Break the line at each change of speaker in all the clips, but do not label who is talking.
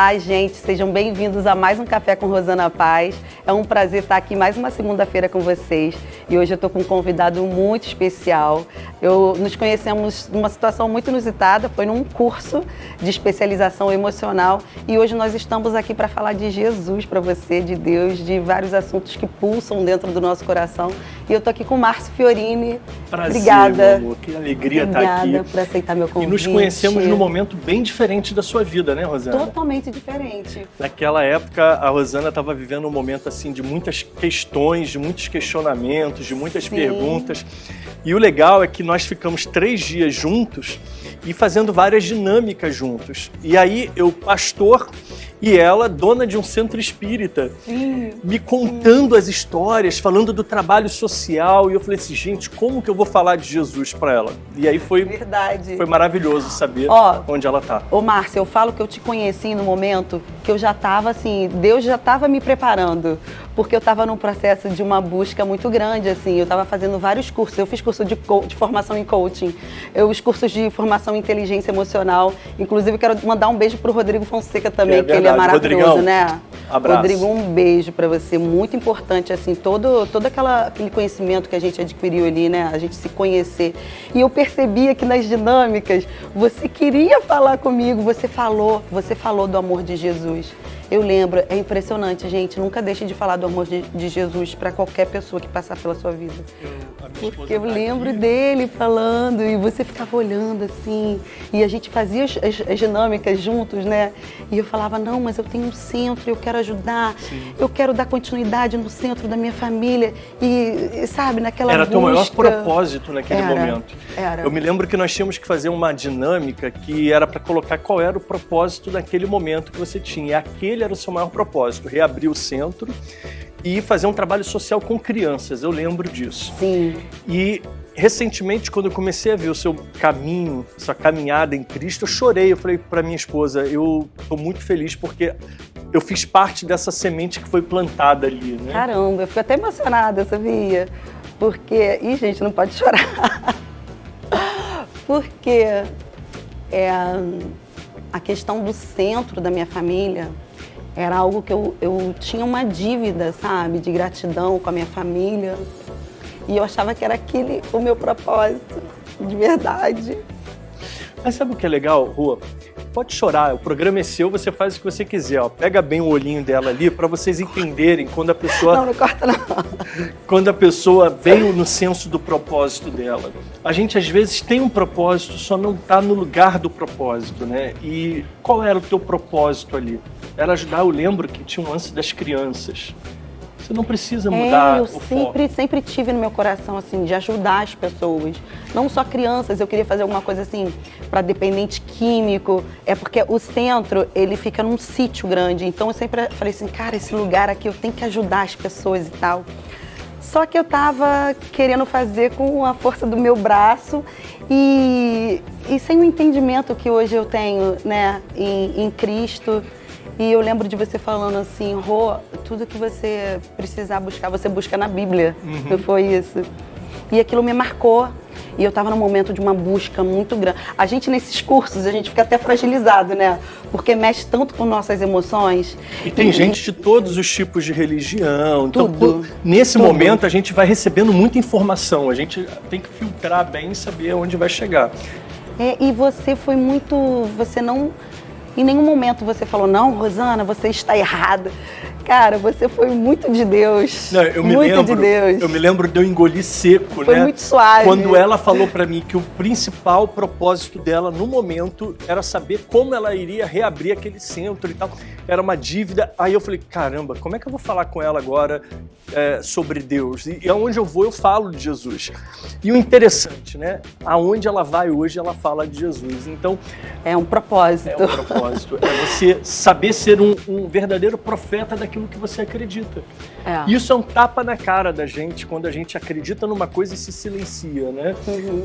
Olá, gente, sejam bem-vindos a mais um Café com Rosana Paz. É um prazer estar aqui mais uma segunda-feira com vocês e hoje eu estou com um convidado muito especial. Nos conhecemos numa situação muito inusitada, foi num curso de especialização emocional e hoje nós estamos aqui para falar de Jesus para você, de Deus, de vários assuntos que pulsam dentro do nosso coração. E eu estou aqui com o Márcio Fiorini.
Prazer,
obrigada.
meu amor, que alegria estar aqui.
Obrigada por aceitar meu convite.
E nos conhecemos num momento bem diferente da sua vida, né, Rosana?
Totalmente diferente.
Naquela época, a Rosana estava vivendo um momento assim de muitas questões, de muitos questionamentos, de muitas perguntas. E o legal é que nós ficamos 3 dias juntos e fazendo várias dinâmicas juntos. E aí, eu, pastor, e ela, dona de um centro espírita, me contando as histórias, falando do trabalho social. E eu falei assim, gente, como que eu vou falar de Jesus para ela? E aí foi maravilhoso saber onde ela está.
Ô, Márcia, eu falo que eu te conheci no momento que eu já estava assim, Deus já estava me preparando, porque eu estava num processo de uma busca muito grande, assim, eu estava fazendo vários cursos, eu fiz curso de formação em coaching, os cursos de formação em inteligência emocional, inclusive eu quero mandar um beijo pro Rodrigo Fonseca também, que ele é maravilhoso,
Rodrigão,
né?
Abraço.
Rodrigo, um beijo para você, muito importante, assim, todo aquele conhecimento que a gente adquiriu ali, né? A gente se conhecer. E eu percebia que nas dinâmicas você queria falar comigo, você falou do amor de Jesus. Eu lembro, é impressionante, gente, nunca deixe de falar do amor de Jesus para qualquer pessoa que passar pela sua vida. Porque eu lembro dele falando e você ficava olhando assim, e a gente fazia as dinâmicas juntos, né? E eu falava, não, mas eu tenho um centro, eu quero ajudar, eu quero dar continuidade no centro da minha família. E sabe, naquela busca...
Era teu maior propósito naquele momento.
Era.
Eu me lembro que nós tínhamos que fazer uma dinâmica que era para colocar qual era o propósito daquele momento que você tinha. E aquele era o seu maior propósito, reabrir o centro e fazer um trabalho social com crianças, eu lembro disso.
Sim.
E recentemente, quando eu comecei a ver o seu caminho, sua caminhada em Cristo, eu chorei, eu falei para minha esposa, eu estou muito feliz porque eu fiz parte dessa semente que foi plantada ali, né?
Caramba, eu fico até emocionada, sabia? Porque... Ih, gente, não pode chorar. Porque a questão do centro da minha família era algo que eu tinha uma dívida, sabe, de gratidão com a minha família. E eu achava que era aquele o meu propósito, de verdade.
Mas sabe o que é legal, Rô? Pode chorar, o programa é seu, você faz o que você quiser. Ó. Pega bem o olhinho dela ali para vocês entenderem quando a pessoa...
Não corta não.
Quando a pessoa veio no senso do propósito dela. A gente às vezes tem um propósito, só não está no lugar do propósito, né? E qual era o teu propósito ali? Era ajudar, eu lembro que tinha um lance das crianças. Você não precisa mudar o foco.
Eu sempre tive no meu coração, assim, de ajudar as pessoas. Não só crianças, eu queria fazer alguma coisa, assim, para dependente químico. É porque o centro, ele fica num sítio grande. Então, eu sempre falei assim, cara, esse lugar aqui, eu tenho que ajudar as pessoas e tal. Só que eu tava querendo fazer com a força do meu braço e sem o entendimento que hoje eu tenho, né, em Cristo. E eu lembro de você falando assim, Rô, tudo que você precisar buscar, você busca na Bíblia. Não foi isso? E aquilo me marcou. E eu estava num momento de uma busca muito grande. A gente, nesses cursos, a gente fica até fragilizado, né? Porque mexe tanto com nossas emoções.
E tem gente de todos os tipos de religião.
Tudo.
Então, nesse momento, a gente vai recebendo muita informação. A gente tem que filtrar bem e saber onde vai chegar.
E você foi muito... Você não... Em nenhum momento você falou, não, Rosana, você está errada. Cara, você foi muito de Deus.
Não, eu me lembro de eu engolir seco, né?
Foi muito suave.
Quando ela falou pra mim que o principal propósito dela no momento era saber como ela iria reabrir aquele centro e tal. Era uma dívida. Aí eu falei, caramba, como é que eu vou falar com ela agora sobre Deus? E aonde eu vou, eu falo de Jesus. E o interessante, né? Aonde ela vai hoje, ela fala de Jesus. Então...
É um propósito.
É um propósito. É você saber ser um verdadeiro profeta daquilo que você acredita. Isso é um tapa na cara da gente quando a gente acredita numa coisa e se silencia, né?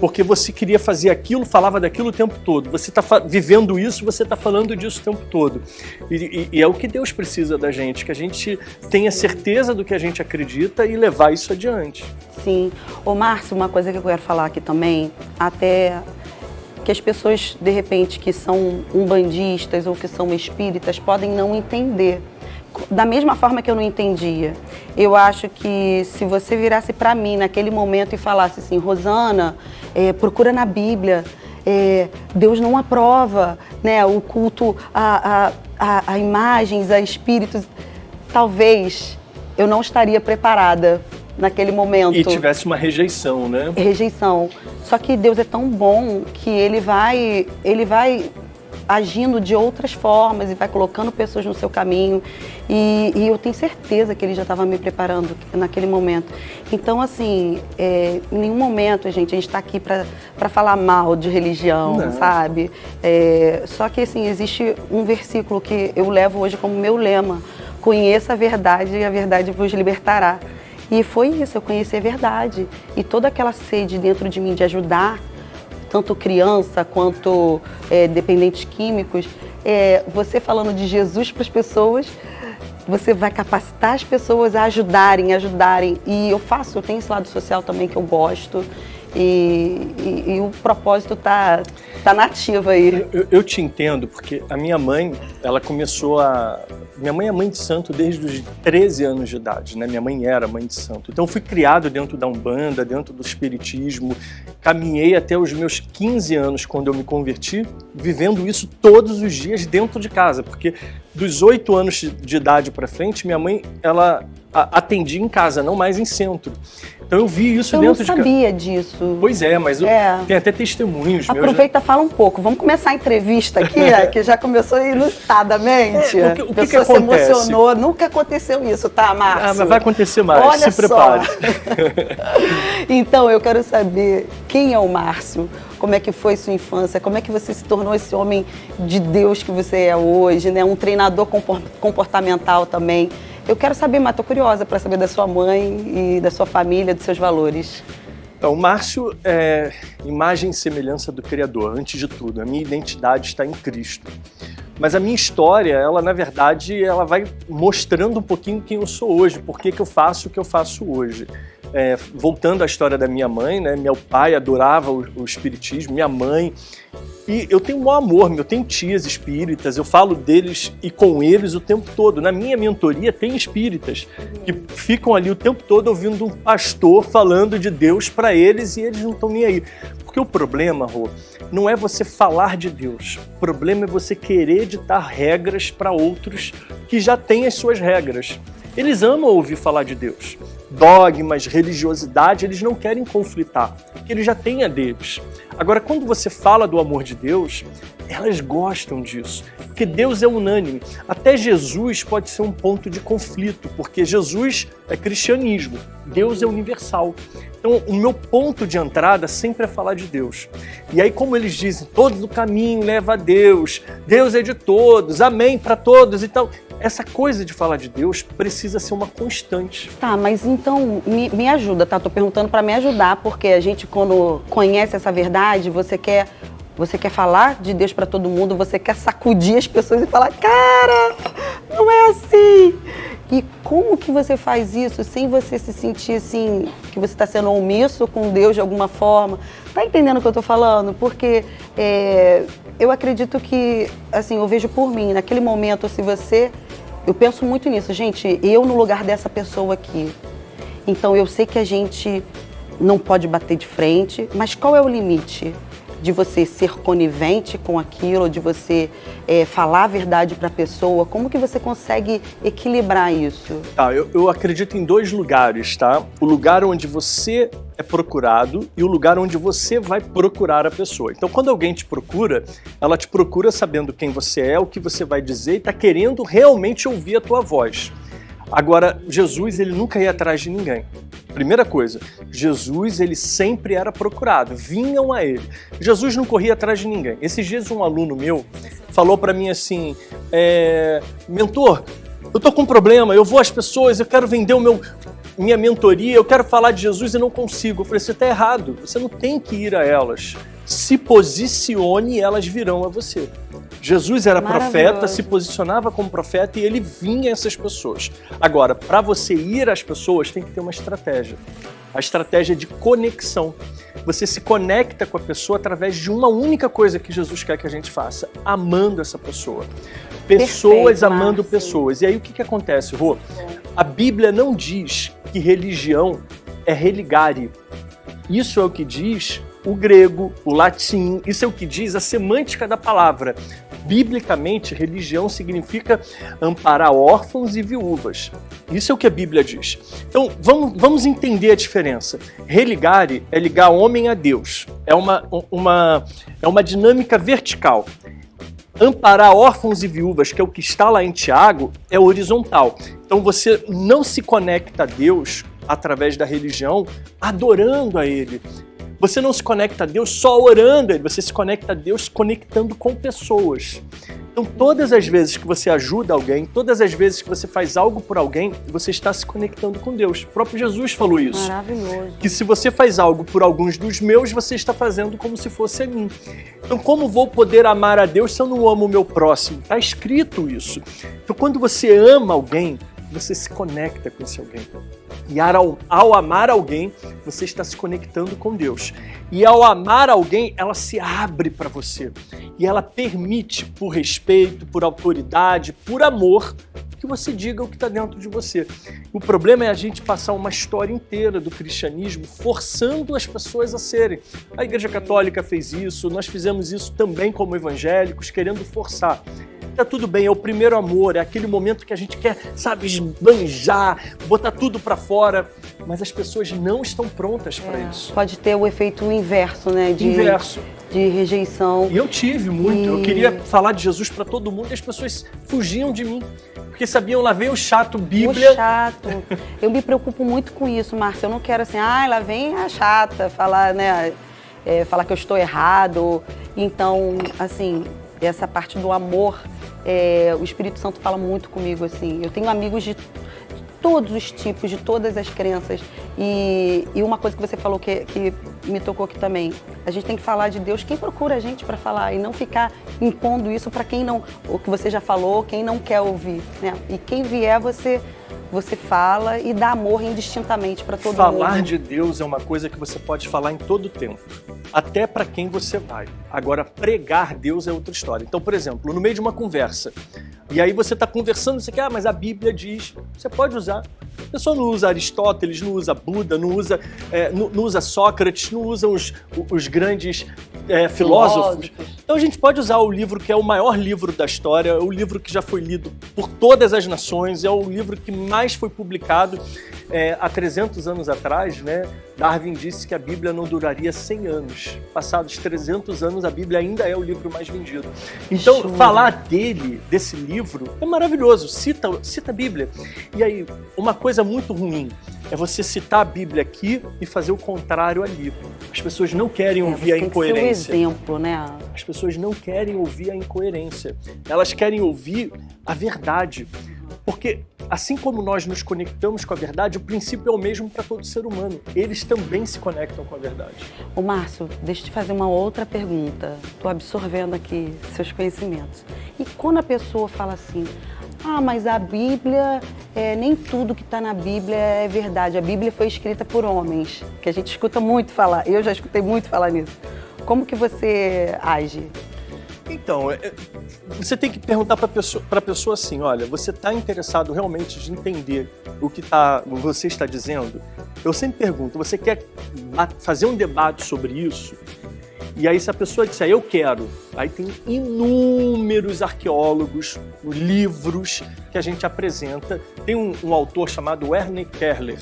Porque você queria fazer aquilo, falava daquilo o tempo todo. Você está vivendo isso, você está falando disso o tempo todo. E é o que Deus precisa da gente, que a gente tenha certeza do que a gente acredita e levar isso adiante.
Sim. Ô, Márcio, uma coisa que eu quero falar aqui também, até que as pessoas, de repente, que são umbandistas ou que são espíritas, podem não entender. Da mesma forma que eu não entendia. Eu acho que se você virasse para mim naquele momento e falasse assim, Rosana, procura na Bíblia, Deus não aprova, né, o culto a imagens, a espíritos, talvez eu não estaria preparada naquele momento.
E tivesse uma rejeição, né? Rejeição.
Só que Deus é tão bom que Ele vai agindo de outras formas e vai colocando pessoas no seu caminho. E eu tenho certeza que Ele já estava me preparando naquele momento. Então, assim, em nenhum momento, gente, a gente está aqui para falar mal de religião, não, sabe? Só que, assim, existe um versículo que eu levo hoje como meu lema: conheça a verdade e a verdade vos libertará. E foi isso, eu conheci a verdade. E toda aquela sede dentro de mim de ajudar, tanto criança quanto dependentes químicos, você falando de Jesus para as pessoas, você vai capacitar as pessoas a ajudarem. E eu tenho esse lado social também que eu gosto. E o propósito tá nativo aí.
Eu te entendo, porque a minha mãe, ela começou a... Minha mãe é mãe de santo desde os 13 anos de idade, né? Minha mãe era mãe de santo. Então eu fui criado dentro da Umbanda, dentro do espiritismo, caminhei até os meus 15 anos quando eu me converti, vivendo isso todos os dias dentro de casa, porque dos 8 anos de idade para frente, minha mãe, ela atendia em casa, não mais em centro. Então eu vi isso dentro de casa.
Eu não sabia disso.
Pois é, mas tem até testemunhos.
Aproveita, fala um pouco. Vamos começar a entrevista aqui, que já começou inusitadamente.
O que acontece?
Se emocionou. Nunca aconteceu isso, tá, Márcio?
Mas vai acontecer mais.
Olha
se prepare.
Então, eu quero saber quem é o Márcio, como é que foi sua infância, como é que você se tornou esse homem de Deus que você é hoje, né? Um treinador comportamental também. Eu quero saber, mas estou curiosa para saber da sua mãe e da sua família, dos seus valores.
Então, o Márcio é imagem e semelhança do Criador, antes de tudo. A minha identidade está em Cristo. Mas a minha história, ela na verdade, ela vai mostrando um pouquinho quem eu sou hoje, por que eu faço o que eu faço hoje. Voltando à história da minha mãe, né? Meu pai adorava o espiritismo, minha mãe. E eu tenho um maior amor, eu tenho tias espíritas, eu falo deles e com eles o tempo todo. Na minha mentoria tem espíritas que ficam ali o tempo todo ouvindo um pastor falando de Deus para eles e eles não estão nem aí. Porque o problema, Rô, não é você falar de Deus. O problema é você querer ditar regras para outros que já têm as suas regras. Eles amam ouvir falar de Deus. Dogmas, religiosidade, eles não querem conflitar, porque eles já têm a deles. Agora, quando você fala do amor de Deus, elas gostam disso, porque Deus é unânime. Até Jesus pode ser um ponto de conflito, porque Jesus é cristianismo, Deus é universal. Então, o meu ponto de entrada sempre é falar de Deus. E aí, como eles dizem, todo o caminho leva a Deus, Deus é de todos, amém para todos e tal. Essa coisa de falar de Deus precisa ser uma constante.
Tá, mas então me ajuda, tá? Tô perguntando para me ajudar, porque a gente, quando conhece essa verdade, você quer falar de Deus para todo mundo, você quer sacudir as pessoas e falar, cara, não é assim. E como que você faz isso sem você se sentir assim, que você está sendo omisso com Deus de alguma forma? Tá entendendo o que eu tô falando? Porque eu acredito que, assim, eu vejo por mim, naquele momento, se você... Eu penso muito nisso, gente, eu no lugar dessa pessoa aqui. Então eu sei que a gente não pode bater de frente, mas qual é o limite? De você ser conivente com aquilo, de você falar a verdade para a pessoa, como que você consegue equilibrar isso?
Tá, eu acredito em 2 lugares, tá? O lugar onde você é procurado e o lugar onde você vai procurar a pessoa. Então, quando alguém te procura, ela te procura sabendo quem você é, o que você vai dizer e está querendo realmente ouvir a tua voz. Agora, Jesus, ele nunca ia atrás de ninguém. Primeira coisa, Jesus, ele sempre era procurado, vinham a ele. Jesus não corria atrás de ninguém. Esses dias um aluno meu falou para mim assim, mentor, eu tô com um problema, eu vou às pessoas, eu quero vender minha mentoria, eu quero falar de Jesus e não consigo. Eu falei, você está errado, você não tem que ir a elas. Se posicione e elas virão a você. Jesus era profeta, se posicionava como profeta e ele vinha a essas pessoas. Agora, para você ir às pessoas, tem que ter uma estratégia. A estratégia de conexão. você se conecta com a pessoa através de uma única coisa que Jesus quer que a gente faça, amando essa pessoa. Pessoas
Perfeito,
amando
Márcio.
pessoas. E aí o que acontece, Rô? A Bíblia não diz que religião é religare. Isso é o que diz o grego, o latim, isso é o que diz a semântica da palavra. Biblicamente, religião significa amparar órfãos e viúvas. Isso é o que a Bíblia diz. Então, vamos entender a diferença. Religare é ligar homem a Deus. É uma dinâmica vertical. Amparar órfãos e viúvas, que é o que está lá em Tiago, é horizontal. Então, você não se conecta a Deus através da religião adorando a Ele. Você não se conecta a Deus só orando a Ele, você se conecta a Deus conectando com pessoas. Então, todas as vezes que você ajuda alguém, todas as vezes que você faz algo por alguém, você está se conectando com Deus. O próprio Jesus falou isso.
Maravilhoso.
Que se você faz algo por alguns dos meus, você está fazendo como se fosse a mim. Então, como vou poder amar a Deus se eu não amo o meu próximo? Está escrito isso. Então, quando você ama alguém, você se conecta com esse alguém. E ao amar alguém, você está se conectando com Deus. E ao amar alguém, ela se abre para você. E ela permite, por respeito, por autoridade, por amor, que você diga o que está dentro de você. O problema é a gente passar uma história inteira do cristianismo forçando as pessoas a serem. A Igreja Católica fez isso, nós fizemos isso também como evangélicos, querendo forçar. Tá tudo bem, é o primeiro amor, é aquele momento que a gente quer, sabe, esbanjar, botar tudo pra fora, mas as pessoas não estão prontas para isso.
Pode ter o efeito inverso, né? De rejeição.
E eu tive muito, eu queria falar de Jesus para todo mundo e as pessoas fugiam de mim, porque sabiam, lá vem o chato Bíblia.
O chato. Eu me preocupo muito com isso, Márcia, eu não quero assim, lá vem a chata, falar, né, falar que eu estou errado. Então, assim, essa parte do amor, o Espírito Santo fala muito comigo, assim. Eu tenho amigos de todos os tipos, de todas as crenças. E uma coisa que você falou que me tocou aqui também, a gente tem que falar de Deus, quem procura a gente para falar, e não ficar impondo isso para quem não, o que você já falou, quem não quer ouvir, né? E quem vier, você fala e dá amor indistintamente para todo mundo.
Falar de Deus é uma coisa que você pode falar em todo tempo, até para quem você vai. Agora, pregar Deus é outra história. Então, por exemplo, no meio de uma conversa, e aí você está conversando, você quer, mas a Bíblia diz, você pode usar. A pessoa não usa Aristóteles, não usa Buda, não usa Sócrates, não usa os grandes filósofos. Então a gente pode usar o livro que é o maior livro da história, o livro que já foi lido por todas as nações, é o livro que mais foi publicado há 300 anos atrás, né? Darwin disse que a Bíblia não duraria 100 anos. Passados 300 anos, a Bíblia ainda é o livro mais vendido. Então, falar desse livro, é maravilhoso. Cita a Bíblia. E aí, uma coisa muito ruim é você citar a Bíblia aqui e fazer o contrário ali. As pessoas não querem ouvir a incoerência.
Tem que ser um exemplo, né?
As pessoas não querem ouvir a incoerência. Elas querem ouvir a verdade. Porque, assim como nós nos conectamos com a verdade, o princípio é o mesmo para todo ser humano. Eles também se conectam com a verdade.
Ô Márcio, deixa eu te fazer uma outra pergunta. Estou absorvendo aqui seus conhecimentos. E quando a pessoa fala assim, mas a Bíblia, nem tudo que está na Bíblia é verdade. A Bíblia foi escrita por homens, que a gente escuta muito falar. Eu já escutei muito falar nisso. Como que você age?
Então, você tem que perguntar para a pessoa assim, olha, você está interessado realmente de entender o que você está dizendo? Eu sempre pergunto, você quer fazer um debate sobre isso? E aí se a pessoa disser, eu quero, aí tem inúmeros arqueólogos, livros que a gente apresenta. Tem um autor chamado Werner Keller,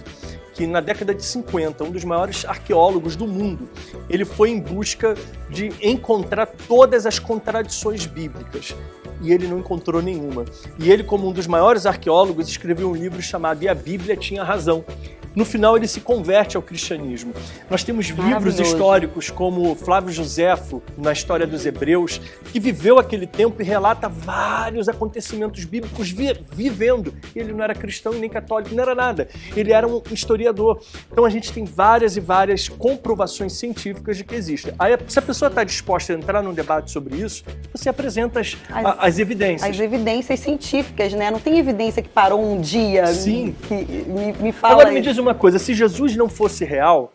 que na década de 50, um dos maiores arqueólogos do mundo, ele foi em busca de encontrar todas as contradições bíblicas. E ele não encontrou nenhuma. E ele, como um dos maiores arqueólogos, escreveu um livro chamado E a Bíblia Tinha Razão. No final, ele se converte ao cristianismo. Nós temos livros históricos como Flávio Joséfo, na História dos Hebreus, que viveu aquele tempo e relata vários acontecimentos bíblicos vivendo. Ele não era cristão e nem católico, não era nada. Ele era um historiador. Então a gente tem várias e várias comprovações científicas de que existem. Aí, se a pessoa está disposta a entrar num debate sobre isso, você apresenta as evidências.
As evidências científicas, né? Não tem evidência que parou um dia.
Sim.
Me fala.
Agora me diz uma coisa, se Jesus não fosse real,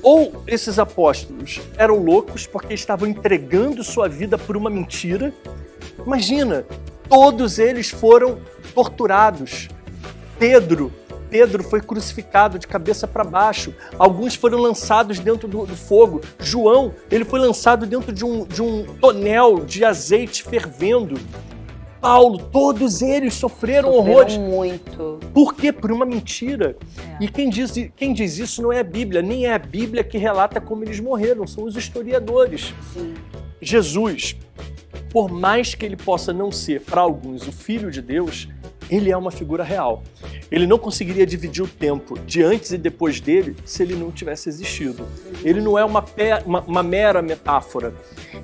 Ou esses apóstolos eram loucos porque estavam entregando sua vida por uma mentira. Imagina, todos eles foram torturados. Pedro foi crucificado de cabeça para baixo. Alguns foram lançados dentro do fogo. João, ele foi lançado dentro de um tonel de azeite fervendo. Paulo, todos eles sofreram horrores.
Muito.
Por quê? Por uma mentira. E quem diz isso não é a Bíblia, nem é a Bíblia que relata como eles morreram, são os historiadores.
Sim.
Jesus, por mais que ele possa não ser, para alguns, o Filho de Deus, ele é uma figura real. Ele não conseguiria dividir o tempo de antes e depois dele se ele não tivesse existido. Ele não é uma mera metáfora.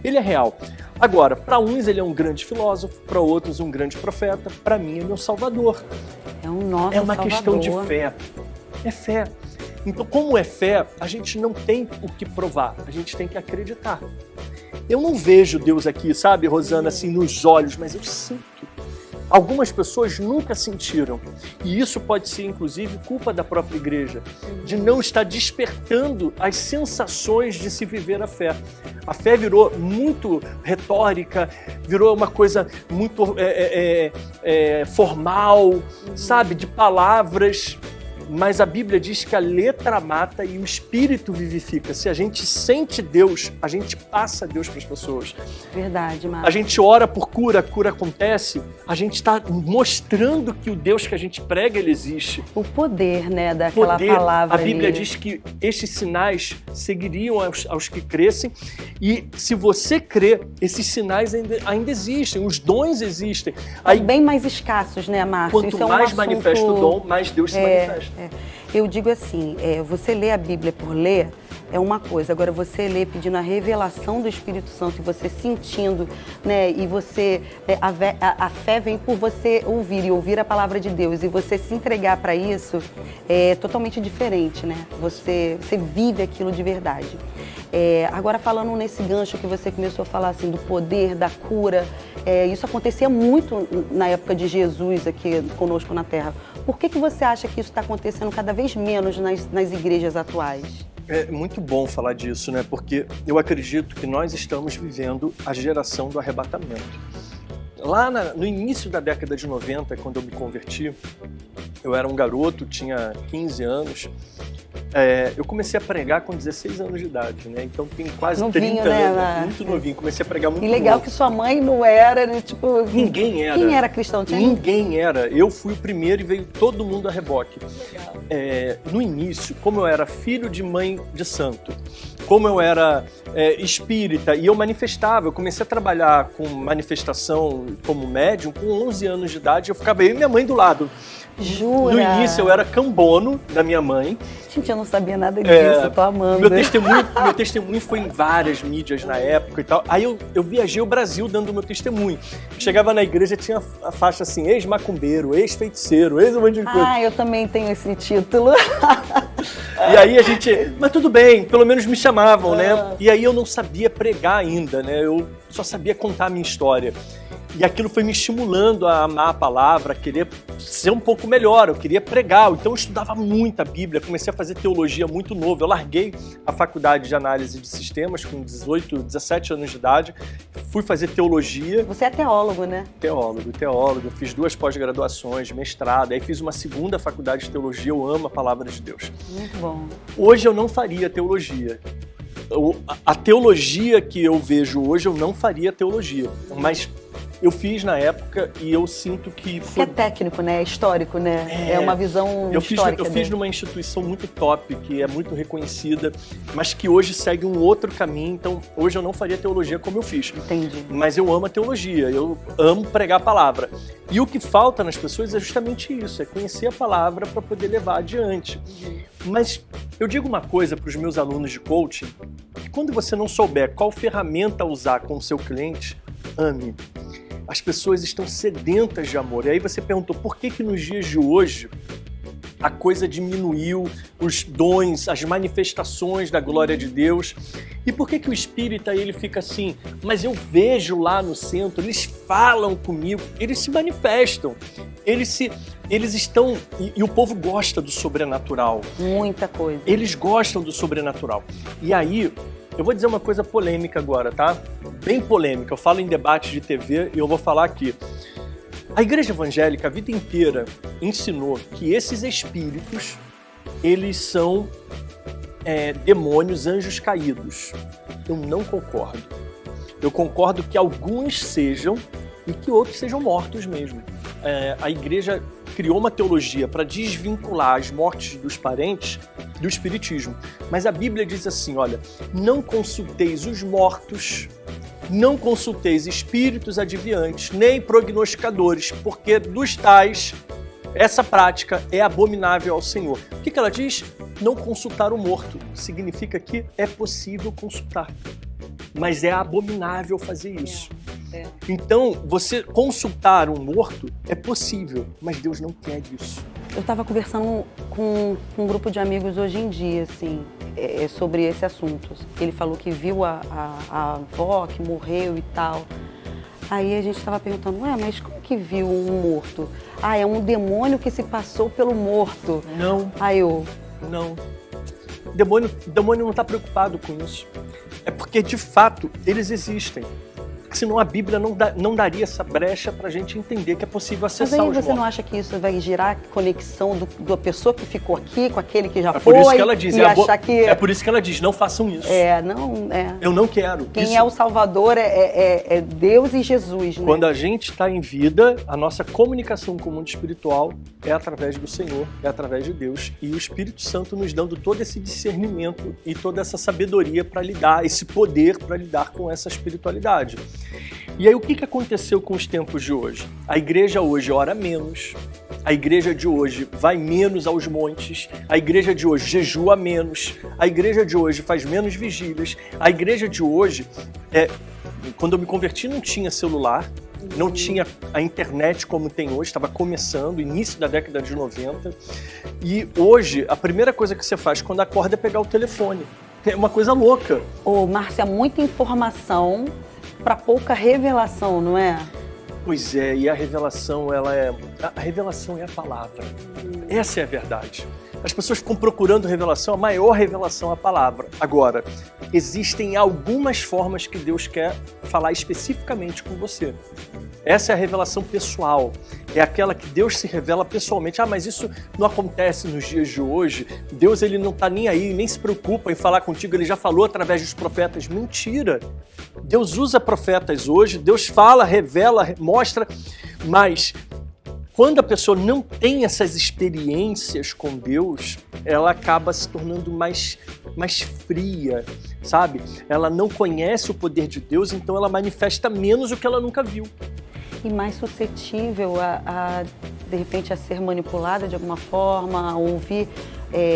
Ele é real. Agora, para uns ele é um grande filósofo, para outros um grande profeta, para mim é meu salvador.
É um nosso
É uma
salvador.
questão de fé. É fé. Então, como é fé, a gente não tem o que provar, a gente tem que acreditar. Eu não vejo Deus aqui, sabe, Rosana, assim, nos olhos, mas eu sinto. Algumas pessoas nunca sentiram. E isso pode ser, inclusive, culpa da própria igreja, de não estar despertando as sensações de se viver a fé. A fé virou muito retórica, virou uma coisa muito formal, sabe, de palavras. Mas a Bíblia diz que a letra mata e o Espírito vivifica. Se a gente sente Deus, a gente passa Deus para as pessoas.
Verdade, Marcos.
A gente ora por cura, a cura acontece. A gente está mostrando que o Deus que a gente prega, ele existe.
O poder, né, daquela palavra.
A Bíblia
ali.
diz que estes sinais seguiriam aos que crescem. E se você crê, esses sinais ainda existem. Os dons existem. Aí,
bem mais escassos, né, Márcio?
quanto
Isso é um
mais
assunto...
manifesta o dom, mais Deus se manifesta.
Eu digo assim, você lê a Bíblia por ler é uma coisa, agora você ler pedindo a revelação do Espírito Santo e você sentindo, né, e você, a fé vem por você ouvir e ouvir a palavra de Deus e você se entregar para isso é totalmente diferente, né? Você vive aquilo de verdade. Agora falando nesse gancho que você começou a falar assim do poder, da cura, isso acontecia muito na época de Jesus aqui conosco na Terra. Por que você acha que isso está acontecendo cada vez menos nas igrejas atuais?
É muito bom falar disso, né? Porque eu acredito que nós estamos vivendo a geração do arrebatamento. Lá no início da década de 90, quando eu me converti, eu era um garoto, tinha 15 anos, eu comecei a pregar com 16 anos de idade, né? Então tem quase
novinho,
30
né,
anos, muito novinho, comecei a pregar muito
novo. E legal
novo.
que sua mãe não era, né? Tipo...
Ninguém era.
Quem era cristão?
Ninguém era. Eu fui o primeiro e veio todo mundo a reboque. No início, como eu era filho de mãe de santo, como eu era espírita e eu manifestava, eu comecei a trabalhar com manifestação como médium com 11 anos de idade, eu ficava eu e minha mãe do lado.
Jura?
No início eu era cambono da minha mãe.
Gente, eu não sabia nada disso, eu tô amando.
Meu testemunho foi em várias mídias na época e tal. Aí eu viajei o Brasil dando meu testemunho. Chegava na igreja, tinha a faixa assim, ex-macumbeiro, ex-feiticeiro, ex um monte de coisa.
Ah, eu também tenho esse título.
E aí a gente, mas tudo bem, pelo menos me chamavam, né? E aí eu não sabia pregar ainda, né? Eu só sabia contar a minha história. E aquilo foi me estimulando a amar a palavra, a querer ser um pouco melhor, eu queria pregar. Então eu estudava muito a Bíblia, comecei a fazer teologia muito novo. Eu larguei a faculdade de análise de sistemas com 18, 17 anos de idade, fui fazer teologia.
Você é teólogo, né?
Teólogo. Fiz 2 pós-graduações, mestrado, aí fiz uma segunda faculdade de teologia, eu amo a palavra de Deus.
Muito bom.
Hoje eu não faria teologia. A teologia que eu vejo hoje, eu não faria teologia, mas eu fiz na época e eu sinto que foi...
É técnico, né? É histórico, né? É uma visão histórica.
Eu fiz numa instituição muito top, que é muito reconhecida, mas que hoje segue um outro caminho, então hoje eu não faria teologia como eu fiz.
Entendi.
Mas eu amo a teologia, eu amo pregar a palavra. E o que falta nas pessoas é justamente isso, é conhecer a palavra para poder levar adiante. Mas eu digo uma coisa para os meus alunos de coaching, que quando você não souber qual ferramenta usar com o seu cliente, ame. As pessoas estão sedentas de amor. E aí você perguntou, por que nos dias de hoje a coisa diminuiu, os dons, as manifestações da glória de Deus? E por que o espírita ele fica assim, mas eu vejo lá no centro, eles falam comigo, eles se manifestam, eles se eles estão... E o povo gosta do sobrenatural.
Muita coisa.
Eles gostam do sobrenatural. E aí, eu vou dizer uma coisa polêmica agora, tá? Bem polêmica. Eu falo em debate de TV e eu vou falar aqui. A igreja evangélica, a vida inteira, ensinou que esses espíritos, eles são demônios, anjos caídos. Eu não concordo. Eu concordo que alguns sejam e que outros sejam mortos mesmo. A igreja criou uma teologia para desvincular as mortes dos parentes do espiritismo. Mas a Bíblia diz assim, olha, não consulteis os mortos, não consulteis espíritos adivinhantes, nem prognosticadores, porque dos tais, essa prática é abominável ao Senhor. O que ela diz? Não consultar o morto. Significa que é possível consultar, mas é abominável fazer isso. Então, você consultar um morto é possível, mas Deus não quer isso.
Eu estava conversando com um grupo de amigos hoje em dia, assim, sobre esse assunto. Ele falou que viu a avó que morreu e tal. Aí a gente estava perguntando, mas como que viu um morto? É um demônio que se passou pelo morto.
Não. Não. O demônio não está preocupado com isso. É porque, de fato, eles existem. Senão a Bíblia não daria essa brecha para a gente entender que é possível acessar os mortos.
Mas aí você não acha que isso vai gerar conexão da pessoa que ficou aqui com aquele que já foi?
Por isso que ela diz,
é
por isso que ela diz, não façam isso. Eu não quero.
Quem é o Salvador é Deus e Jesus, né?
Quando a gente está em vida, a nossa comunicação com o mundo espiritual é através do Senhor, é através de Deus. E o Espírito Santo nos dando todo esse discernimento e toda essa sabedoria para lidar, esse poder para lidar com essa espiritualidade. E aí o que aconteceu com os tempos de hoje? A igreja hoje ora menos, a igreja de hoje vai menos aos montes, a igreja de hoje jejua menos, a igreja de hoje faz menos vigílias, a igreja de hoje, quando eu me converti não tinha celular, não tinha a internet como tem hoje, estava começando, início da década de 90, e hoje a primeira coisa que você faz quando acorda é pegar o telefone. É uma coisa louca.
Márcia, muita informação para pouca revelação, não é?
Pois é, e a revelação, a revelação é a palavra. Essa é a verdade. As pessoas ficam procurando revelação, a maior revelação é a palavra. Agora, existem algumas formas que Deus quer falar especificamente com você. Essa é a revelação pessoal, é aquela que Deus se revela pessoalmente. Mas isso não acontece nos dias de hoje. Deus ele não está nem aí, nem se preocupa em falar contigo, ele já falou através dos profetas. Mentira! Deus usa profetas hoje, Deus fala, revela, mostra, mas quando a pessoa não tem essas experiências com Deus, ela acaba se tornando mais fria, sabe? Ela não conhece o poder de Deus, então ela manifesta menos o que ela nunca viu.
E mais suscetível de repente, a ser manipulada de alguma forma, a ouvir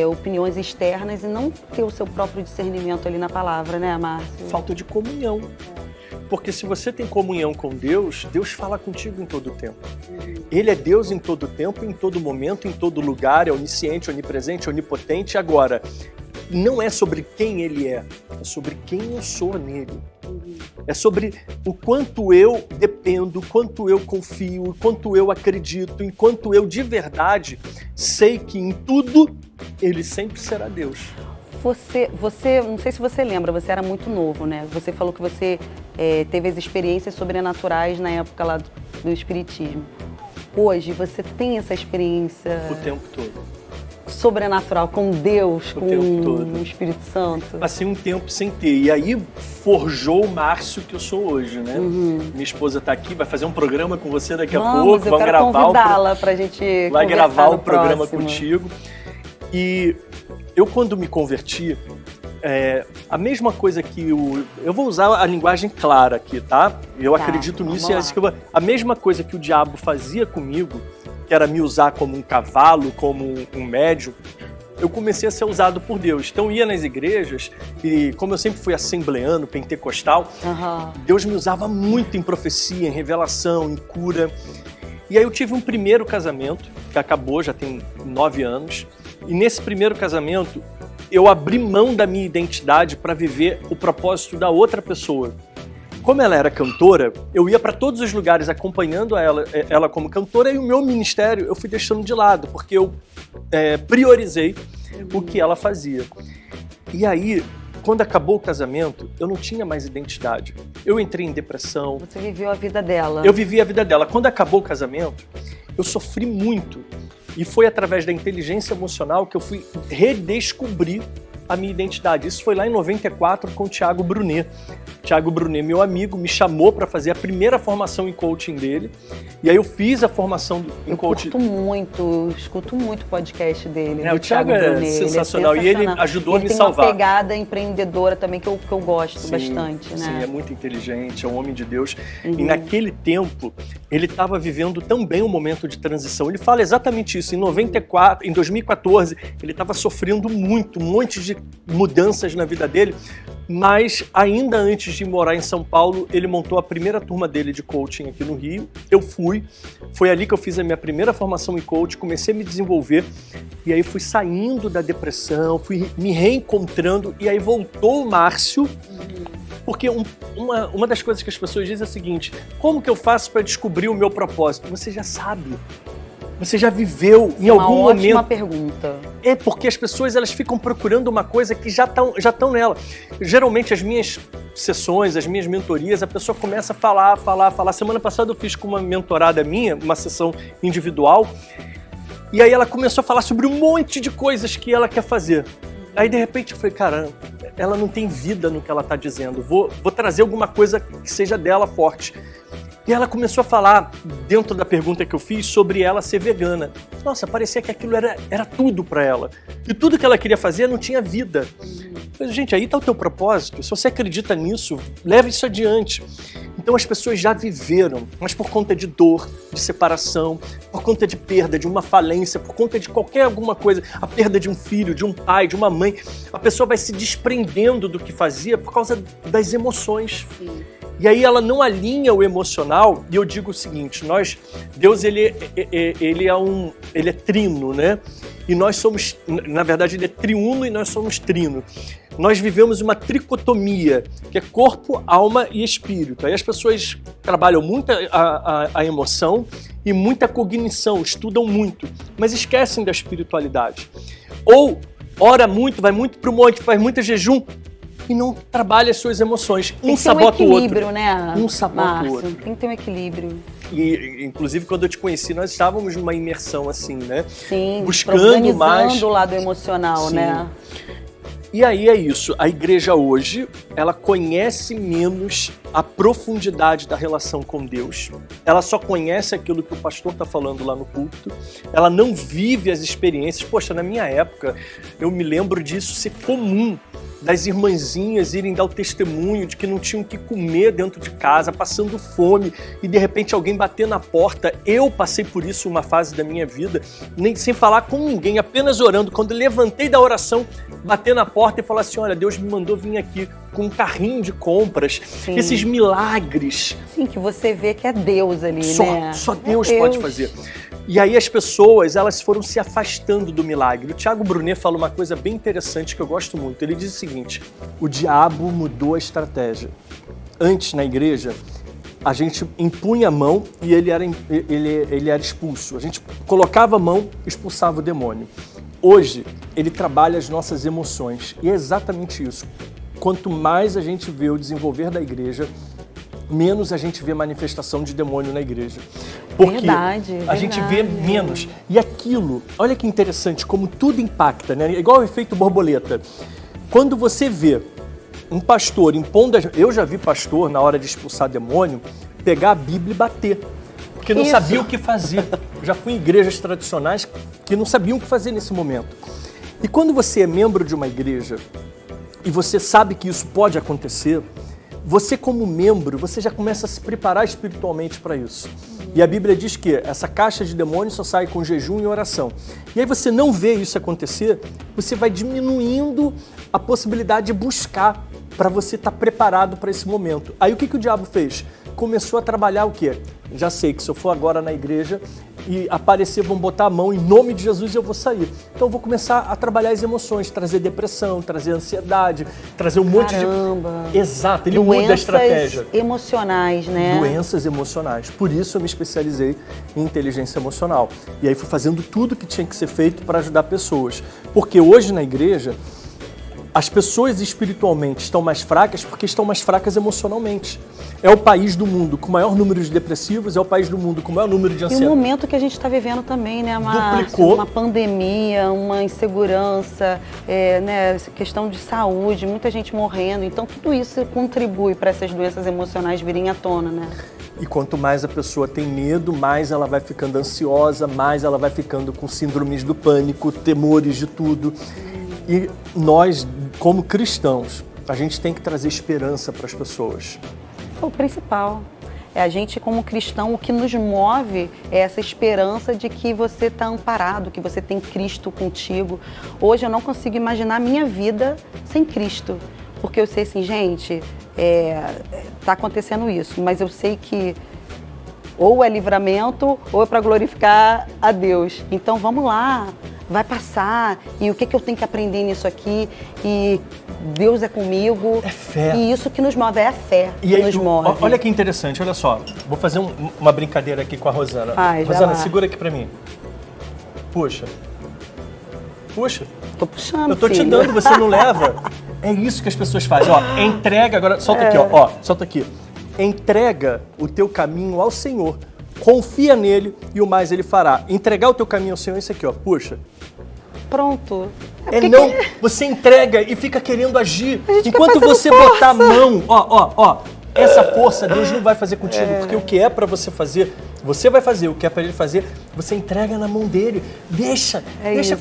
opiniões externas e não ter o seu próprio discernimento ali na palavra, né, Márcio?
Falta de comunhão. Porque se você tem comunhão com Deus, Deus fala contigo em todo o tempo. Ele é Deus em todo o tempo, em todo momento, em todo lugar, é onisciente, onipresente, onipotente. Agora, não é sobre quem Ele é sobre quem eu sou nele. É sobre o quanto eu dependo, o quanto eu confio, o quanto eu acredito, enquanto eu de verdade sei que em tudo Ele sempre será Deus.
Você, não sei se você lembra, você era muito novo, né? Você falou que você teve as experiências sobrenaturais na época lá do Espiritismo. Hoje, você tem essa experiência...
O tempo todo.
Sobrenatural, com Deus, com o Espírito Santo?
Passei um tempo sem ter. E aí forjou o Márcio que eu sou hoje, né? Minha esposa está aqui, vai fazer um programa com você daqui a pouco.
Eu quero convidá-la para a gente
vai gravar o programa contigo. E eu, quando me converti, a mesma coisa que eu vou usar a linguagem clara aqui, tá? Eu acredito nisso. A mesma coisa que o diabo fazia comigo, que era me usar como um cavalo, como um médium, eu comecei a ser usado por Deus. Então, eu ia nas igrejas e, como eu sempre fui assembleano, pentecostal, Deus me usava muito em profecia, em revelação, em cura. E aí eu tive um primeiro casamento, que acabou, já tem 9 anos. E nesse primeiro casamento, eu abri mão da minha identidade para viver o propósito da outra pessoa. como ela era cantora, eu ia para todos os lugares acompanhando ela como cantora, e o meu ministério eu fui deixando de lado, porque eu priorizei o que ela fazia. E aí, quando acabou o casamento, eu não tinha mais identidade. Eu entrei em depressão.
Você viveu a vida dela.
Eu vivi a vida dela. Quando acabou o casamento, eu sofri muito. E foi através da inteligência emocional que eu fui redescobrir a minha identidade. Isso foi lá em 94 com o Thiago Brunet. Thiago Brunet, meu amigo, me chamou para fazer a primeira formação em coaching dele. E aí eu fiz a formação em coaching.
Escuto muito o podcast dele.
O Thiago é sensacional. E ele ajudou a me salvar.
Ele tem uma pegada empreendedora também que eu gosto bastante, né?
Sim, é muito inteligente, é um homem de Deus. E naquele tempo, ele estava vivendo também um momento de transição. Ele fala exatamente isso. Em 2014, ele estava sofrendo muito, um monte de mudanças na vida dele. Mas ainda antes de morar em São Paulo, ele montou a primeira turma dele de coaching aqui no Rio. Eu fui, foi ali que eu fiz a minha primeira formação em coaching, comecei a me desenvolver e aí fui saindo da depressão, fui me reencontrando e aí voltou o Márcio, porque uma das coisas que as pessoas dizem é o seguinte: como que eu faço para descobrir o meu propósito? Você já sabe. Você já viveu em algum momento.
Uma ótima pergunta.
É porque as pessoas elas ficam procurando uma coisa que já estão nela. Geralmente as minhas sessões, as minhas mentorias, a pessoa começa a falar. Semana passada eu fiz com uma mentorada minha, uma sessão individual, e aí ela começou a falar sobre um monte de coisas que ela quer fazer. Aí de repente eu falei, cara, ela não tem vida no que ela está dizendo. Vou trazer alguma coisa que seja dela forte. E ela começou a falar, dentro da pergunta que eu fiz, sobre ela ser vegana. Nossa, parecia que aquilo era tudo para ela. E tudo que ela queria fazer não tinha vida. Mas, gente, aí está o teu propósito. Se você acredita nisso, leve isso adiante. Então as pessoas já viveram, mas por conta de dor, de separação, por conta de perda, de uma falência, por conta de alguma coisa, a perda de um filho, de um pai, de uma mãe, a pessoa vai se desprendendo do que fazia por causa das emoções. Sim. E aí ela não alinha o emocional, e eu digo o seguinte, Deus ele é trino, né? E nós somos, na verdade ele é triuno e nós somos trino. Nós vivemos uma tricotomia, que é corpo, alma e espírito. Aí as pessoas trabalham muito a emoção e muita cognição, estudam muito, mas esquecem da espiritualidade. Ou ora muito, vai muito pro monte, faz muito jejum, e não trabalha as suas emoções. Um sabota o outro. Tem que ter um equilíbrio,
né?
Um sabota o outro.
Tem que ter um equilíbrio.
E, inclusive, quando eu te conheci, nós estávamos numa imersão assim, né?
Sim,
buscando mais
o lado emocional,
sim,
né?
E aí é isso. A igreja hoje, ela conhece menos a profundidade da relação com Deus. Ela só conhece aquilo que o pastor está falando lá no culto. Ela não vive as experiências. Poxa, na minha época, eu me lembro disso ser comum, das irmãzinhas irem dar o testemunho de que não tinham o que comer dentro de casa, passando fome, e de repente alguém bater na porta. Eu passei por isso uma fase da minha vida, nem sem falar com ninguém, apenas orando. Quando eu levantei da oração, bater na porta e falar assim, olha, Deus me mandou vir aqui com um carrinho de compras. Sim. Esses milagres.
Sim, que você vê que é Deus ali, né?
Só Deus pode fazer. E aí as pessoas, elas foram se afastando do milagre. O Thiago Brunet fala uma coisa bem interessante que eu gosto muito. Ele diz o seguinte, o diabo mudou a estratégia. Antes, na igreja, a gente impunha a mão e ele era expulso. A gente colocava a mão e expulsava o demônio. Hoje, ele trabalha as nossas emoções. E é exatamente isso. Quanto mais a gente vê o desenvolver da igreja, menos a gente vê manifestação de demônio na igreja. Porque
verdade.
A gente vê menos. E aquilo, olha que interessante, como tudo impacta, né? Igual o efeito borboleta. Quando você vê um pastor impondo... Eu já vi pastor, na hora de expulsar demônio, pegar a Bíblia e bater. Porque não sabia o que fazer. Já fui em igrejas tradicionais que não sabiam o que fazer nesse momento. E quando você é membro de uma igreja e você sabe que isso pode acontecer, você como membro, você já começa a se preparar espiritualmente para isso. E a Bíblia diz que essa caixa de demônios só sai com jejum e oração. E aí você não vê isso acontecer, você vai diminuindo a possibilidade de buscar para você estar preparado para esse momento. Aí o que o diabo fez? Começou a trabalhar o quê? Já sei que se eu for agora na igreja, e aparecer, vão botar a mão em nome de Jesus e eu vou sair. Então eu vou começar a trabalhar as emoções, trazer depressão, trazer ansiedade, trazer um monte de... Exato, ele muda a estratégia.
Doenças emocionais, né?
Doenças emocionais. Por isso eu me especializei em inteligência emocional. E aí fui fazendo tudo que tinha que ser feito para ajudar pessoas. Porque hoje na igreja, as pessoas espiritualmente estão mais fracas porque estão mais fracas emocionalmente. É o país do mundo com o maior número de depressivos, é o país do mundo com o maior número de ansiedade.
E o momento que a gente está vivendo também, né, Márcio?
Duplicou.
Uma pandemia, uma insegurança, né, questão de saúde, muita gente morrendo. Então, tudo isso contribui para essas doenças emocionais virem à tona, né?
E quanto mais a pessoa tem medo, mais ela vai ficando ansiosa, mais ela vai ficando com síndromes do pânico, temores de tudo. E nós, como cristãos, a gente tem que trazer esperança para as pessoas.
O principal. É a gente, como cristão, o que nos move é essa esperança de que você está amparado, que você tem Cristo contigo. Hoje eu não consigo imaginar a minha vida sem Cristo. Porque eu sei assim, gente, tá acontecendo isso, mas eu sei que ou é livramento ou é para glorificar a Deus. Então vamos lá, vai passar. E o que eu tenho que aprender nisso aqui? E Deus é comigo.
É fé.
E isso que nos move, é a fé
e aí,
nos move.
Olha que interessante, olha só. Vou fazer uma brincadeira aqui com a Rosana. Rosana, segura aqui pra mim. Puxa. Puxa.
Tô puxando,
eu tô
filho.
te dando, você não leva. É isso que as pessoas fazem. Ó, entrega agora, solta aqui, ó, solta aqui. Entrega o teu caminho ao Senhor. Confia nele e o mais ele fará. Entregar o teu caminho ao Senhor é isso aqui, ó. Puxa.
Pronto.
Você entrega e fica querendo agir. Enquanto você botar a mão, ó, essa força Deus não vai fazer contigo, porque o que é pra você fazer, você vai fazer. O que é pra ele fazer, você entrega na mão dele. Deixa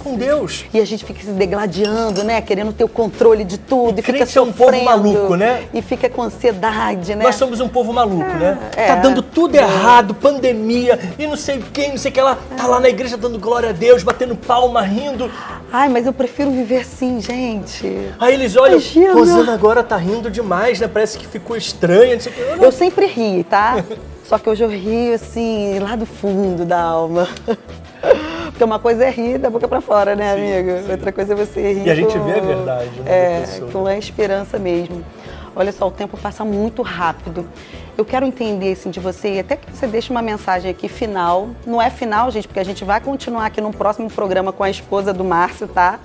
com Deus.
E a gente fica se degladiando, né? Querendo ter o controle de tudo. E fica
sofrendo. É um povo maluco, né?
E fica com ansiedade, né?
Nós somos um povo maluco, né? Tá dando tudo errado, pandemia, e não sei quem, não sei o que lá. Tá lá na igreja dando glória a Deus, batendo palma, rindo.
Ai, mas eu prefiro viver assim, gente.
Aí eles olham, Rosana agora tá rindo demais, né? Parece que ficou estranha, não sei o que.
Eu sempre rio, tá? Só que hoje eu rio, assim, lá do fundo da alma. Porque uma coisa é rir da boca pra fora, né, amigo? Outra coisa é você rir.
E a gente vê a verdade, né?
Com a esperança mesmo. Olha só, o tempo passa muito rápido. Eu quero entender, assim, de você, e até que você deixe uma mensagem aqui final. Não é final, gente, porque a gente vai continuar aqui no próximo programa com a esposa do Márcio, tá?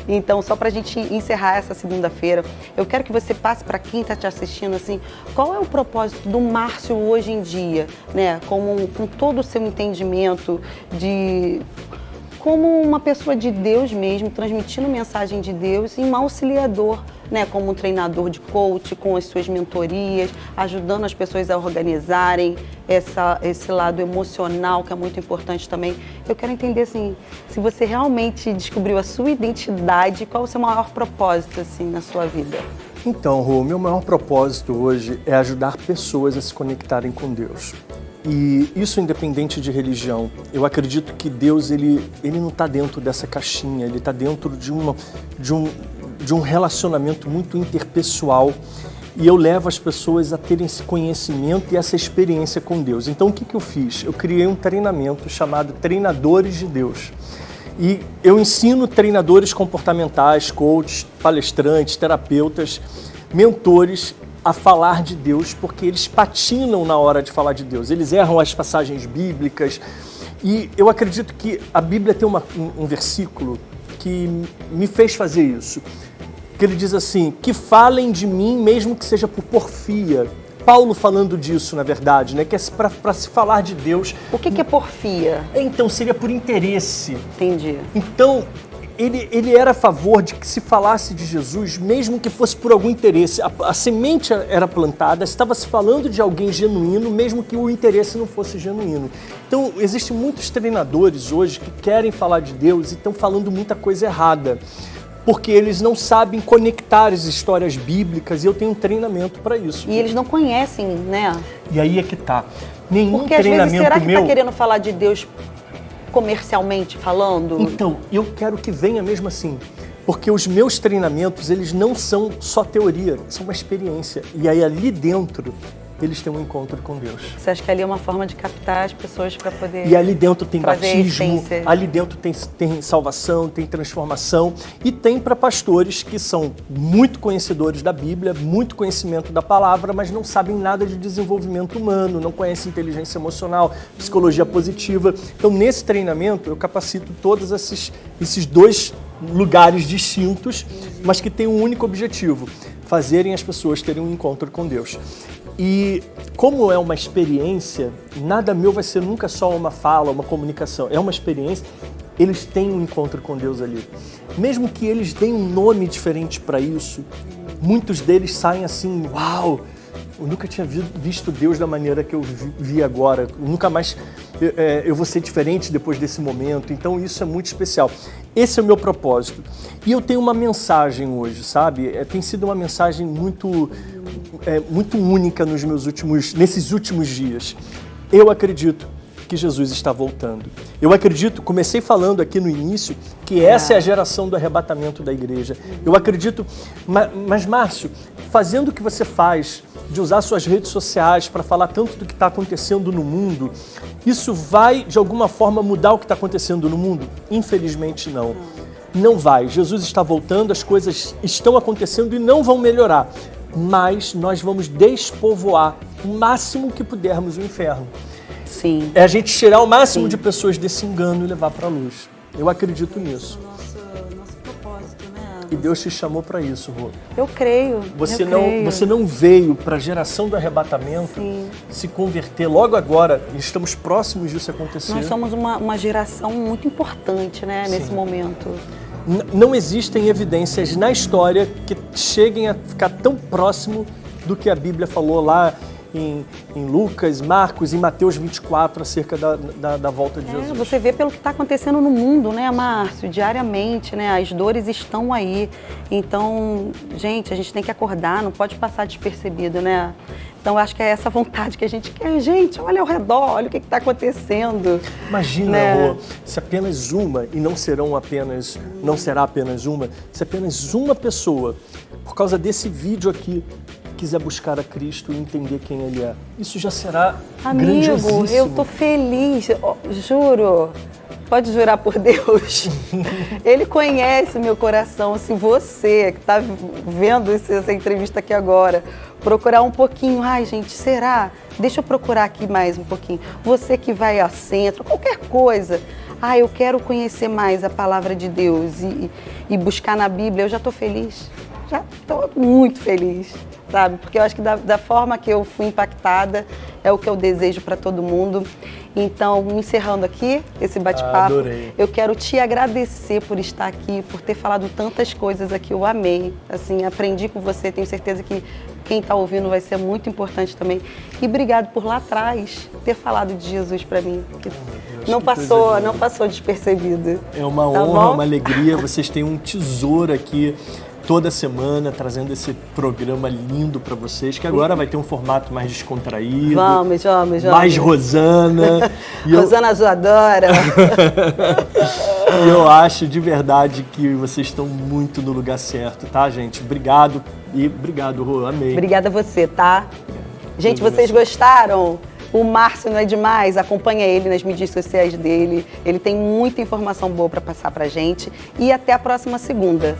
Então, só pra gente encerrar essa segunda-feira, eu quero que você passe para quem tá te assistindo, assim, qual é o propósito do Márcio hoje em dia, né? Com todo o seu entendimento como uma pessoa de Deus mesmo, transmitindo mensagem de Deus e um auxiliador, né, como um treinador de coach, com as suas mentorias, ajudando as pessoas a organizarem esse lado emocional, que é muito importante também. Eu quero entender, assim, se você realmente descobriu a sua identidade, qual o seu maior propósito, assim, na sua vida?
Então, Rô, o meu maior propósito hoje é ajudar pessoas a se conectarem com Deus. E isso independente de religião. Eu acredito que Deus, ele não está dentro dessa caixinha, ele está dentro de um relacionamento muito interpessoal. E eu levo as pessoas a terem esse conhecimento e essa experiência com Deus. Então, o que eu fiz? Eu criei um treinamento chamado Treinadores de Deus. E eu ensino treinadores comportamentais, coaches, palestrantes, terapeutas, mentores a falar de Deus, porque eles patinam na hora de falar de Deus. Eles erram as passagens bíblicas. E eu acredito que a Bíblia tem um versículo que me fez fazer isso. Que ele diz assim, que falem de mim mesmo que seja por porfia. Paulo falando disso, na verdade, né? Que é para se falar de Deus.
O que é porfia?
Então, seria por interesse.
Entendi.
Então, ele era a favor de que se falasse de Jesus, mesmo que fosse por algum interesse. A semente era plantada, estava se falando de alguém genuíno, mesmo que o interesse não fosse genuíno. Então, existem muitos treinadores hoje que querem falar de Deus e estão falando muita coisa errada, porque eles não sabem conectar as histórias bíblicas, e eu tenho um treinamento para isso.
E eles não conhecem, né?
E aí é que tá. Nenhum
porque, às
treinamento
vezes, será que
meu...
tá querendo falar de Deus comercialmente falando?
Então, eu quero que venha mesmo assim, porque os meus treinamentos, eles não são só teoria, são uma experiência. E aí ali dentro, eles têm um encontro com Deus.
Você acha que ali é uma forma de captar as pessoas para poder...
E ali dentro tem batismo,
essência.
ali dentro tem salvação, tem transformação, e tem para pastores que são muito conhecedores da Bíblia, muito conhecimento da palavra, mas não sabem nada de desenvolvimento humano, não conhecem inteligência emocional, psicologia positiva. Então, nesse treinamento, eu capacito todos esses dois lugares distintos, mas que têm um único objetivo: fazerem as pessoas terem um encontro com Deus. E como é uma experiência, nada meu vai ser nunca só uma fala, uma comunicação. É uma experiência, eles têm um encontro com Deus ali. Mesmo que eles deem um nome diferente para isso, muitos deles saem assim, uau, eu nunca tinha visto Deus da maneira que eu vi agora. Nunca mais eu vou ser diferente depois desse momento. Então isso é muito especial. Esse é o meu propósito. E eu tenho uma mensagem hoje, sabe? Tem sido uma mensagem muito única nesses últimos dias. Eu acredito que Jesus está voltando. Eu acredito, comecei falando aqui no início, que essa é a geração do arrebatamento da igreja. Eu acredito, mas Márcio, fazendo o que você faz, de usar suas redes sociais para falar tanto do que está acontecendo no mundo, isso vai, de alguma forma, mudar o que está acontecendo no mundo? Infelizmente, não. Não vai. Jesus está voltando, as coisas estão acontecendo e não vão melhorar. Mas nós vamos despovoar o máximo que pudermos o inferno.
Sim.
É a gente tirar o máximo de pessoas desse engano e levar para a luz. Eu acredito nisso.
Nosso propósito, né?
E Deus te chamou para isso, Rô.
Eu creio.
Você não veio para a geração do arrebatamento se converter logo agora. Estamos próximos disso acontecer.
Nós somos uma geração muito importante, né, nesse momento.
Não existem evidências na história que cheguem a ficar tão próximo do que a Bíblia falou lá em Lucas, Marcos e Mateus 24 acerca da volta de Jesus.
Você vê pelo que está acontecendo no mundo, né, Márcio? Diariamente, né? As dores estão aí. Então, gente, a gente tem que acordar, não pode passar despercebido, né? Então, acho que é essa vontade que a gente quer. Gente, olha ao redor, olha o que está acontecendo.
Imagina,
né?
Rô, se apenas uma, e não será apenas uma, se apenas uma pessoa, por causa desse vídeo aqui, quiser buscar a Cristo e entender quem Ele é. Isso já será grandiosíssimo.
Amigo, eu tô feliz, juro. Pode jurar por Deus. Ele conhece o meu coração. Se você que está vendo essa entrevista aqui agora, procurar um pouquinho, ai gente, será? Deixa eu procurar aqui mais um pouquinho. Você que vai ao centro, qualquer coisa. Eu quero conhecer mais a palavra de Deus e buscar na Bíblia. Eu já estou feliz. Já estou muito feliz, sabe? Porque eu acho que da forma que eu fui impactada é o que eu desejo para todo mundo. Então, encerrando aqui esse bate-papo, eu quero te agradecer por estar aqui, por ter falado tantas coisas aqui. Eu amei, assim, aprendi com você, tenho certeza que quem está ouvindo vai ser muito importante também. E obrigado por lá atrás ter falado de Jesus para mim. Não passou despercebido.
É uma honra, uma alegria. Vocês têm um tesouro aqui toda semana, trazendo esse programa lindo para vocês, que agora vai ter um formato mais descontraído. Vamos. Mais Rosana.
Rosana Zoadora.
E eu acho de verdade que vocês estão muito no lugar certo, tá, gente? Obrigado. E obrigado, Rô. Amei.
Obrigada a você, tá? Gente, vocês gostaram? O Márcio não é demais? Acompanha ele nas mídias sociais dele. Ele tem muita informação boa para passar pra gente. E até a próxima segunda.